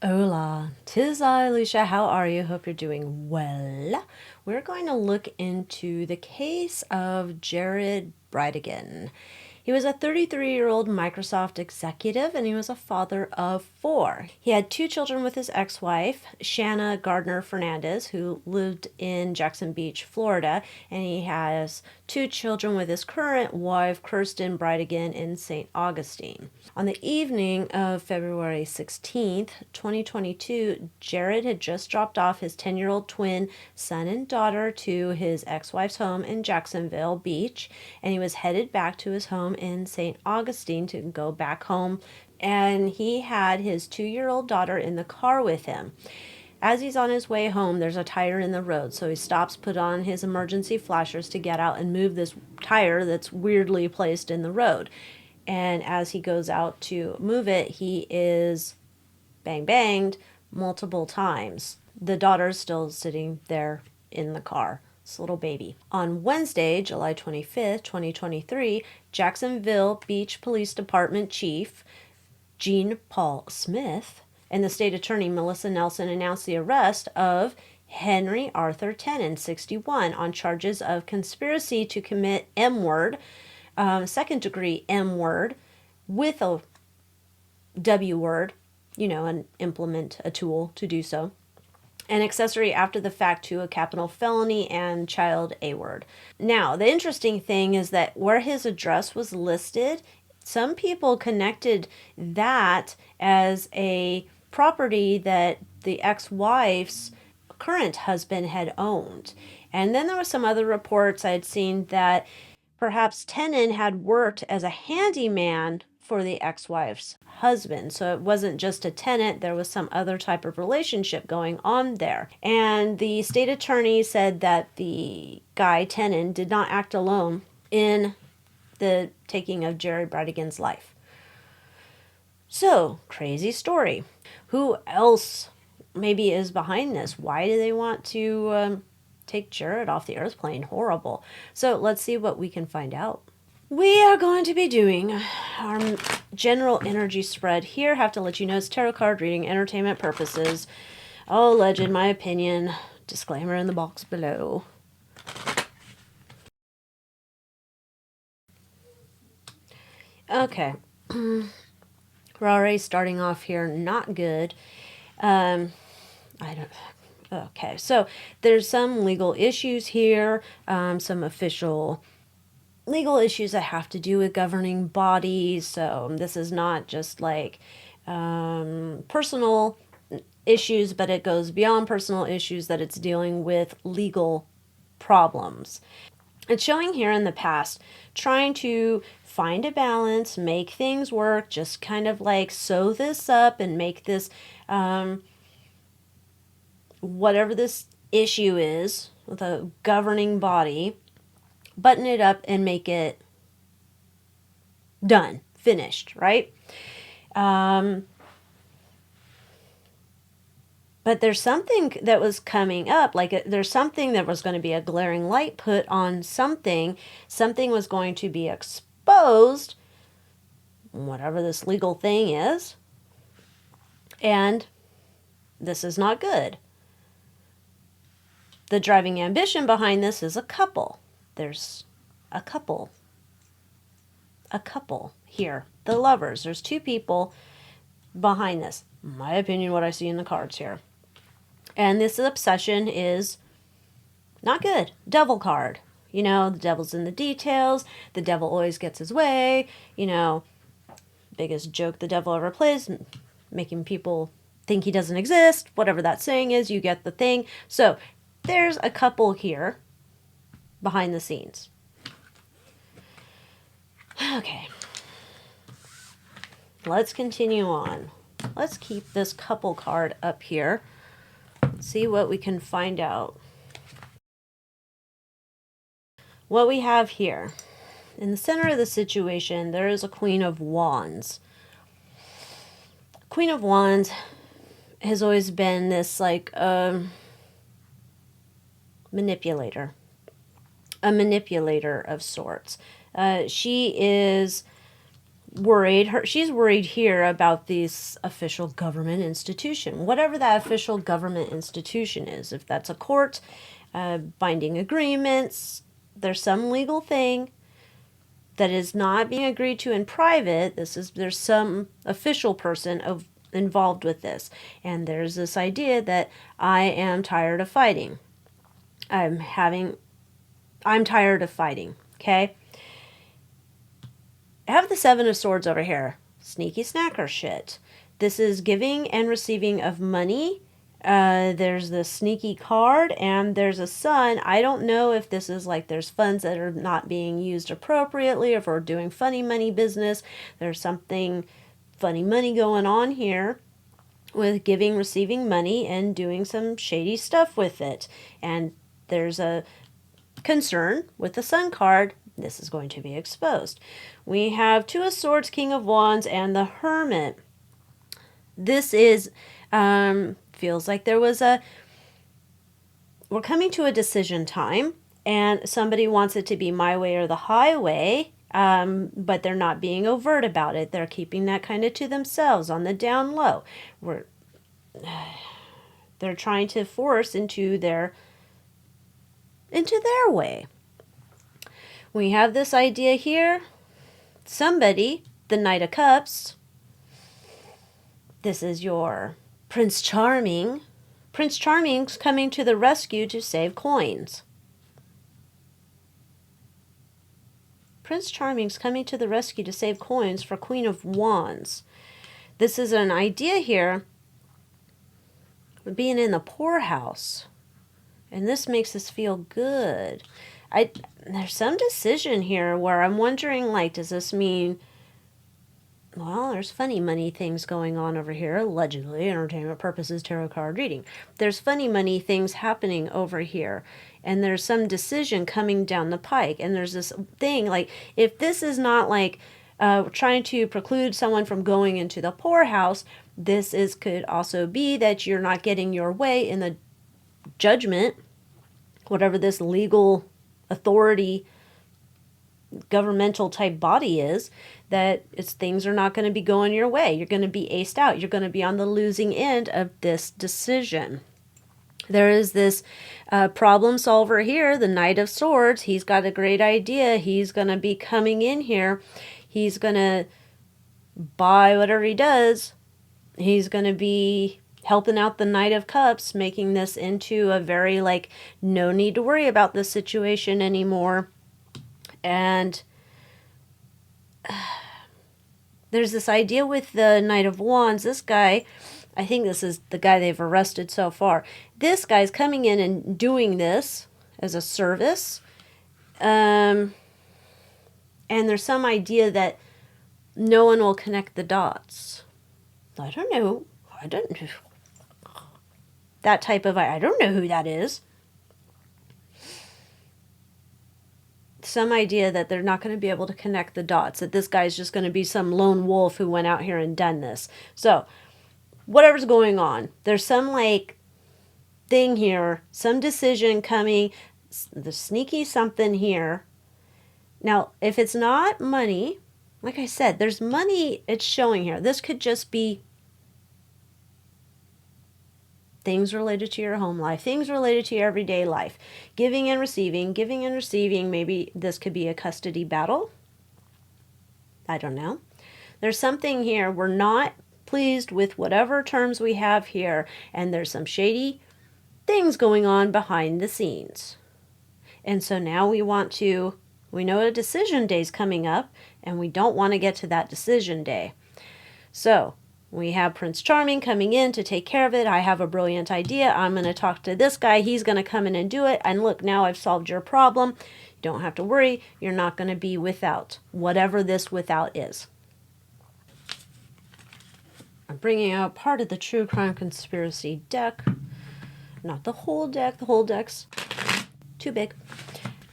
Hola, tis I, Alycia. How are you? Hope you're doing well. We're going to look into the case of Jared Bridegan. He was a 33-year-old Microsoft executive and he was a father of four. He had two children with his ex-wife, Shanna Gardner Fernandez, who lived in Jackson Beach, Florida, and he has two children with his current wife, Kirsten Bridegan, in St. Augustine. On the evening of February 16th, 2022, Jared had just dropped off his 10-year-old twin son and daughter to his ex-wife's home in Jacksonville Beach, and he was headed back to his home in St. Augustine to go back home, and he had his 2-year-old daughter in the car with him. As he's on his way home, there's a tire in the road, so he stops, put on his emergency flashers to get out and move this tire that's weirdly placed in the road. And as he goes out to move it, he is banged multiple times. The daughter's still sitting there in the car. This little baby. On Wednesday, July 25th, 2023, Jacksonville Beach Police Department Chief Gene Paul Smith and the state attorney Melissa Nelson announced the arrest of Henry Arthur Tenen, 61, on charges of conspiracy to commit M-word, second degree M-word, with a W word, and implement a tool to do so, an accessory after the fact to a capital felony, and child A word. Now, the interesting thing is that where his address was listed, some people connected that as a property that the ex-wife's current husband had owned. And then there were some other reports I had seen that perhaps Tenen had worked as a handyman for the ex-wife's husband. So it wasn't just a tenant, there was some other type of relationship going on there. And the state attorney said that the guy, Tenen, did not act alone in the taking of Jared Bridegan's life. So, crazy story. Who else maybe is behind this? Why do they want to take Jared off the earth plane? Horrible. So let's see what we can find out. We are going to be doing our general energy spread here. Have to let you know it's tarot card reading, entertainment purposes. All alleged, my opinion. Disclaimer in the box below. Okay. We're already starting off here not good. Okay, so there's some legal issues here, some official legal issues that have to do with governing bodies. So this is not just like personal issues, but it goes beyond personal issues, that it's dealing with legal problems. It's showing here in the past, trying to find a balance, make things work, just kind of like sew this up and make this, whatever this issue is with a governing body, button it up and make it done, finished, right? But there's something that was coming up, like there's something that was going to be a glaring light put on something. Something was going to be exposed, whatever this legal thing is, and this is not good. The driving ambition behind this is a couple. There's a couple here. The lovers. There's two people behind this. In my opinion, what I see in the cards here. And this obsession is not good. Devil card. The devil's in the details. The devil always gets his way. Biggest joke the devil ever plays, making people think he doesn't exist. Whatever that saying is, you get the thing. So there's a couple here behind the scenes. Okay. Let's continue on. Let's keep this couple card up here. See what we can find out. What we have here. In the center of the situation, there is a Queen of Wands. Queen of Wands has always been this like manipulator. A manipulator of sorts. She is worried. She's worried here about this official government institution, whatever that official government institution is. If that's a court, binding agreements, there's some legal thing that is not being agreed to in private. There's some official person involved with this, and there's this idea that I am tired of fighting. I'm tired of fighting. Okay. I have the Seven of Swords over here. Sneaky snacker shit. This is giving and receiving of money. There's the sneaky card, and there's a sun. I don't know if this is like there's funds that are not being used appropriately, if we're doing funny money business. There's something funny money going on here with giving, receiving money, and doing some shady stuff with it. And there's a concern with the sun card. This is going to be exposed. We have Two of Swords, King of Wands, and the Hermit. This is, feels like we're coming to a decision time, and somebody wants it to be my way or the highway, but they're not being overt about it. They're keeping that kind of to themselves on the down low. They're trying to force into their way. We have this idea here. Somebody, the Knight of Cups. This is your Prince Charming. Prince Charming's coming to the rescue to save coins. Prince Charming's coming to the rescue to save coins for Queen of Wands. This is an idea here of being in the poorhouse. And this makes us feel good. There's some decision here where I'm wondering, like, does this mean, well, there's funny money things going on over here, allegedly, entertainment purposes, tarot card reading. There's funny money things happening over here, and there's some decision coming down the pike, and there's this thing, like, if this is not, like, trying to preclude someone from going into the poorhouse, could also be that you're not getting your way in the judgment, whatever this legal authority governmental type body is, that things are not going to be going your way. You're going to be aced out. You're going to be on the losing end of this decision. There is this problem solver here, the Knight of Swords. He's got a great idea. He's going to be coming in here. He's going to buy whatever he does. He's going to be helping out the Knight of Cups, making this into a very, like, no need to worry about this situation anymore. And there's this idea with the Knight of Wands. This guy, I think this is the guy they've arrested so far. This guy's coming in and doing this as a service. And there's some idea that no one will connect the dots. I don't know. That type of, I don't know who that is. Some idea that they're not going to be able to connect the dots, that this guy's just going to be some lone wolf who went out here and done this. So, whatever's going on, there's some, like, thing here, some decision coming, the sneaky something here. Now, if it's not money, like I said, there's money it's showing here. This could just be things related to your home life, things related to your everyday life, giving and receiving. Maybe this could be a custody battle. I don't know. There's something here. We're not pleased with whatever terms we have here, and there's some shady things going on behind the scenes. And so now we know a decision day's coming up, and we don't want to get to that decision day. So we have Prince Charming coming in to take care of it. I have a brilliant idea. I'm going to talk to this guy. He's going to come in and do it. And look, now I've solved your problem. You don't have to worry. You're not going to be without, whatever this without is. I'm bringing out part of the True Crime Conspiracy deck. Not the whole deck. The whole deck's too big.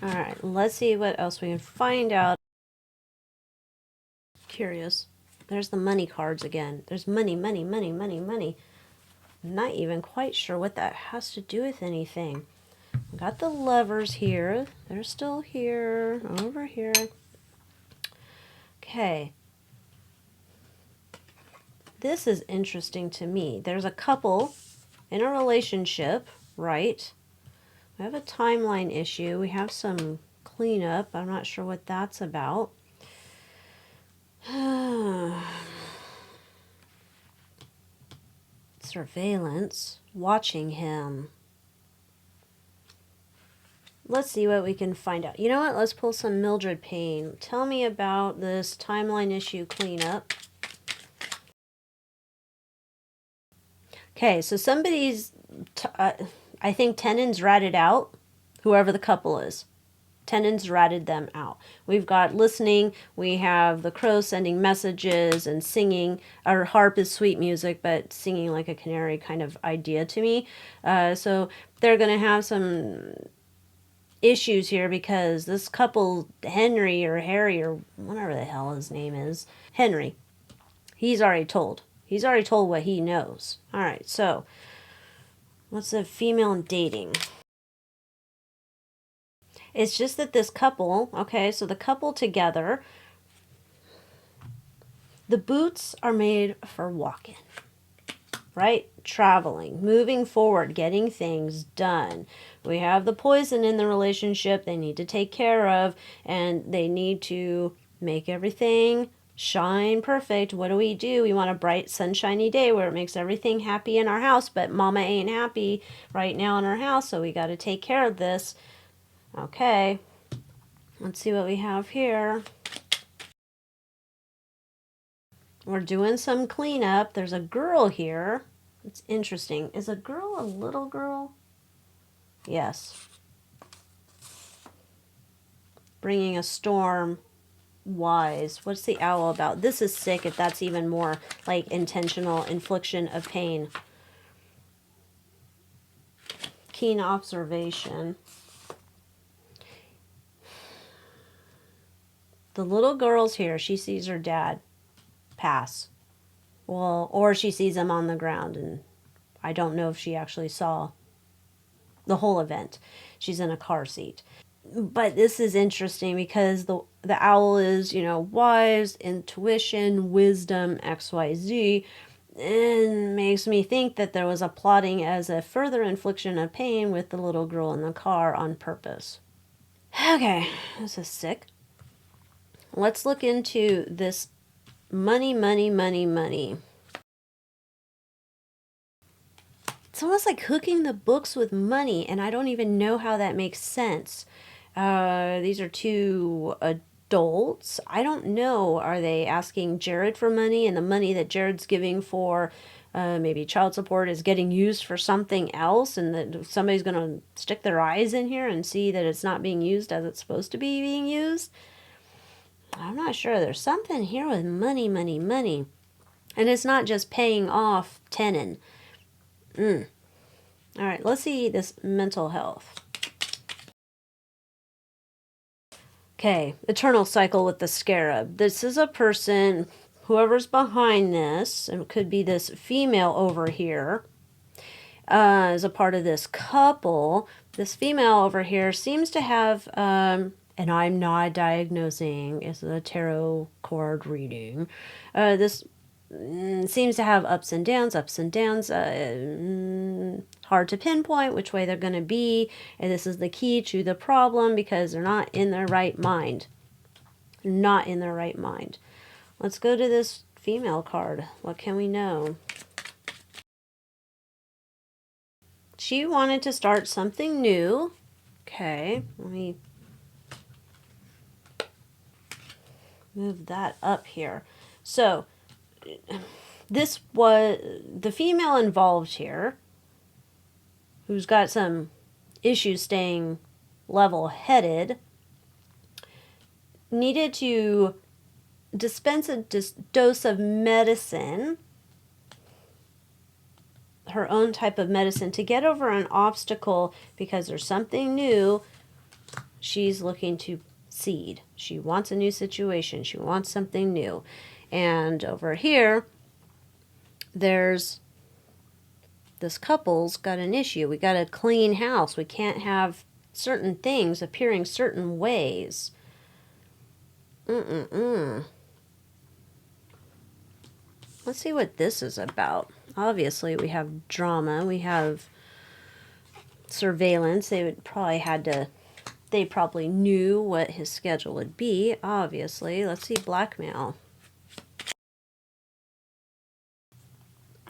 All right, let's see what else we can find out. Curious. There's the money cards again. There's money. I'm not even quite sure what that has to do with anything. I got the Lovers here. They're still here. Over here. Okay. this is interesting to me. There's a couple in a relationship, right? We have a timeline issue. We have some cleanup. I'm not sure what that's about. Surveillance. Watching him. Let's see what we can find out. You know what? Let's pull some Mildred Payne. Tell me about this timeline issue cleanup. Okay, so somebody's, I think Tenon's ratted out, whoever the couple is. Tenon's ratted them out. We've got listening. We have the crow sending messages and singing. Our harp is sweet music, but singing like a canary kind of idea to me. So they're going to have some issues here because this couple, Henry or Harry or whatever the hell his name is, Henry, he's already told. He's already told what he knows. All right, so what's the female dating? It's just that this couple, okay, so the couple together, the boots are made for walking, right? Traveling, moving forward, getting things done. We have the poison in the relationship they need to take care of, and they need to make everything shine perfect. What do? We want a bright, sunshiny day where it makes everything happy in our house, but mama ain't happy right now in our house, so we got to take care of this. Okay, let's see what we have here. We're doing some cleanup. There's a girl here. It's interesting. Is a girl a little girl? Yes. Bringing a storm. Wise. What's the owl about? This is sick if that's even more like intentional infliction of pain. Keen observation. The little girl's here. She sees her dad pass. Well, or she sees him on the ground, and I don't know if she actually saw the whole event. She's in a car seat. But this is interesting because the owl is, you know, wise, intuition, wisdom, XYZ, and makes me think that there was a plotting as a further infliction of pain with the little girl in the car on purpose. Okay, this is sick. Let's look into this money, money, money, money. It's almost like hooking the books with money, and I don't even know how that makes sense. These are two adults. I don't know. Are they asking Jared for money, and the money that Jared's giving for maybe child support is getting used for something else, and that somebody's going to stick their eyes in here and see that it's not being used as it's supposed to be being used? I'm not sure. There's something here with money, money, money. And it's not just paying off Tenon. All right, let's see this mental health. Okay, eternal cycle with the scarab. This is a person, whoever's behind this, and it could be this female over here, is a part of this couple. This female over here seems to have, and I'm not diagnosing, it's a tarot card reading. This seems to have ups and downs, hard to pinpoint which way they're going to be, and this is the key to the problem because they're not in their right mind. Not in their right mind. Let's go to this female card. What can we know? She wanted to start something new. Okay, let me move that up here. So this was the female involved here, who's got some issues staying level-headed, needed to dispense a dose of medicine, her own type of medicine, to get over an obstacle because there's something new she's looking to seed. She wants a new situation. She wants something new. And over here, there's this couple's got an issue. We got a clean house. We can't have certain things appearing certain ways. Let's see what this is about. Obviously, we have drama. We have surveillance. They probably knew what his schedule would be, obviously. Let's see, blackmail.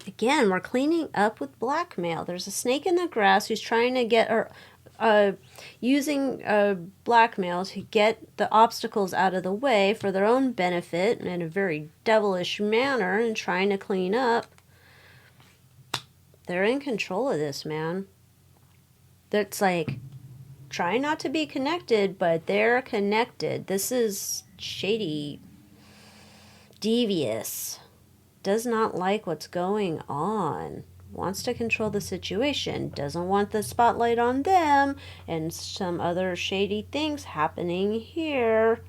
Again, we're cleaning up with blackmail. There's a snake in the grass who's trying to get, or using blackmail to get the obstacles out of the way for their own benefit in a very devilish manner and trying to clean up. They're in control of this, man. That's like, try not to be connected, but they're connected. This is shady, devious, does not like what's going on, wants to control the situation, doesn't want the spotlight on them, and some other shady things happening here.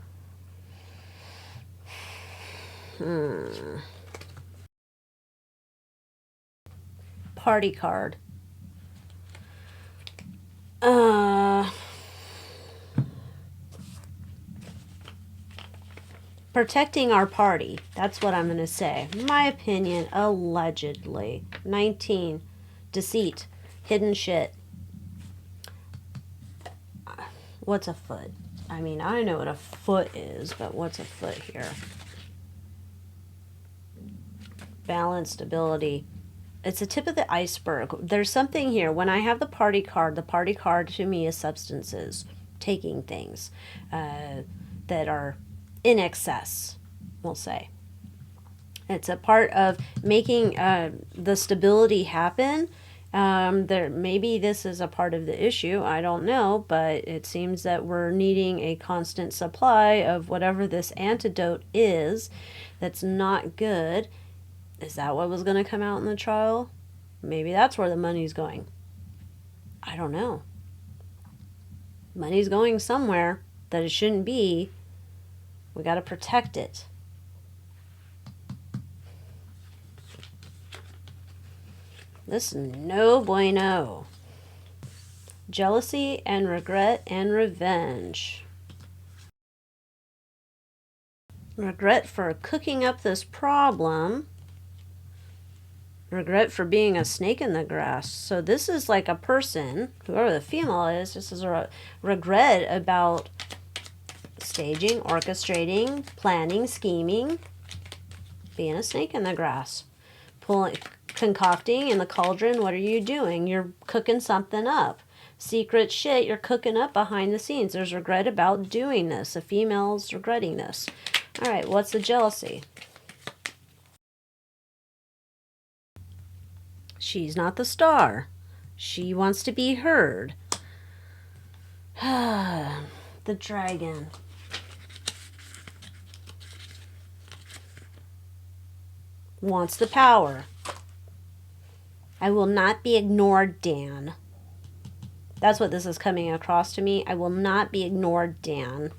Party card. Protecting our party. That's what I'm going to say. My opinion, allegedly. 19. Deceit. Hidden shit. What's a foot? I mean, I know what a foot is, but what's a foot here? Balance, stability. It's the tip of the iceberg. There's something here. When I have the party card to me is substances. Taking things that are in excess, we'll say. It's a part of making the stability happen. Maybe this is a part of the issue, I don't know, but it seems that we're needing a constant supply of whatever this antidote is that's not good. Is that what was going to come out in the trial? Maybe that's where the money's going. I don't know. Money's going somewhere that it shouldn't be. We got to protect it. This is no bueno. Jealousy and regret and revenge. Regret for cooking up this problem. Regret for being a snake in the grass. So this is like a person, whoever the female is, this is a regret about staging, orchestrating, planning, scheming, being a snake in the grass. Concocting in the cauldron, what are you doing? You're cooking something up. Secret shit you're cooking up behind the scenes. There's regret about doing this. A female's regretting this. All right, what's the jealousy? She's not the star. She wants to be heard. The dragon. Wants the power. I will not be ignored, Dan. That's what this is coming across to me. I will not be ignored, Dan.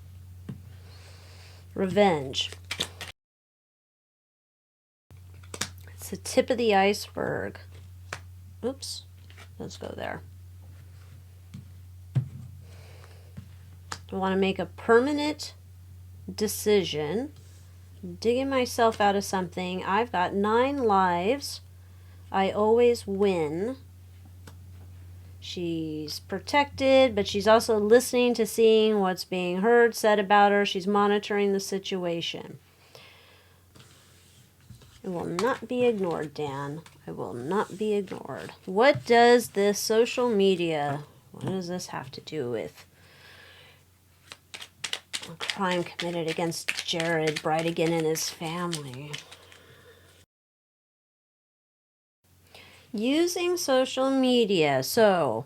Revenge. It's the tip of the iceberg. Oops. Let's go there. I want to make a permanent decision. Digging myself out of something. I've got 9 lives. I always win. She's protected, but she's also listening to seeing what's being heard, said about her. She's monitoring the situation. I will not be ignored, Dan. I will not be ignored. What does this social media, what does this have to do with a crime committed against Jared Bridegan and his family? Using social media. So,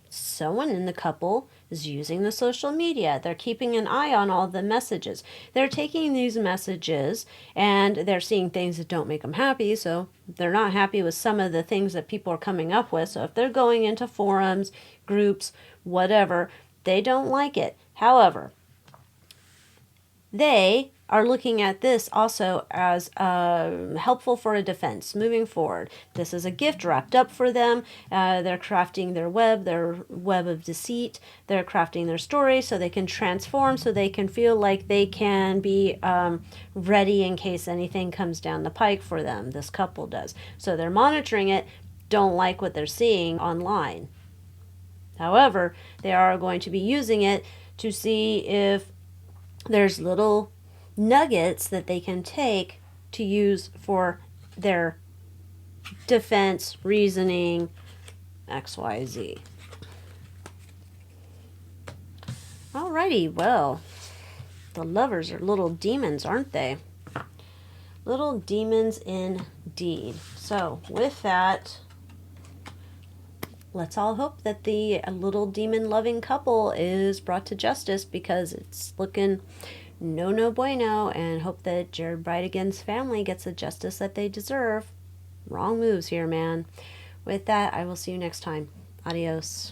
someone in the couple is using the social media. They're keeping an eye on all the messages. They're taking these messages and they're seeing things that don't make them happy. So, they're not happy with some of the things that people are coming up with. So, if they're going into forums, groups, whatever, they don't like it. However, they are looking at this also as helpful for a defense moving forward. This is a gift wrapped up for them. They're crafting their web of deceit. They're crafting their story so they can transform, so they can feel like they can be ready in case anything comes down the pike for them. This couple does. So they're monitoring it, don't like what they're seeing online. However, they are going to be using it to see if there's little nuggets that they can take to use for their defense, reasoning, XYZ. Alrighty, well, the lovers are little demons, aren't they? Little demons indeed. So, with that, let's all hope that the little demon-loving couple is brought to justice, because it's looking no bueno, and hope that Jared Bridegan's family gets the justice that they deserve. Wrong moves here, man. With that, I will see you next time. Adios.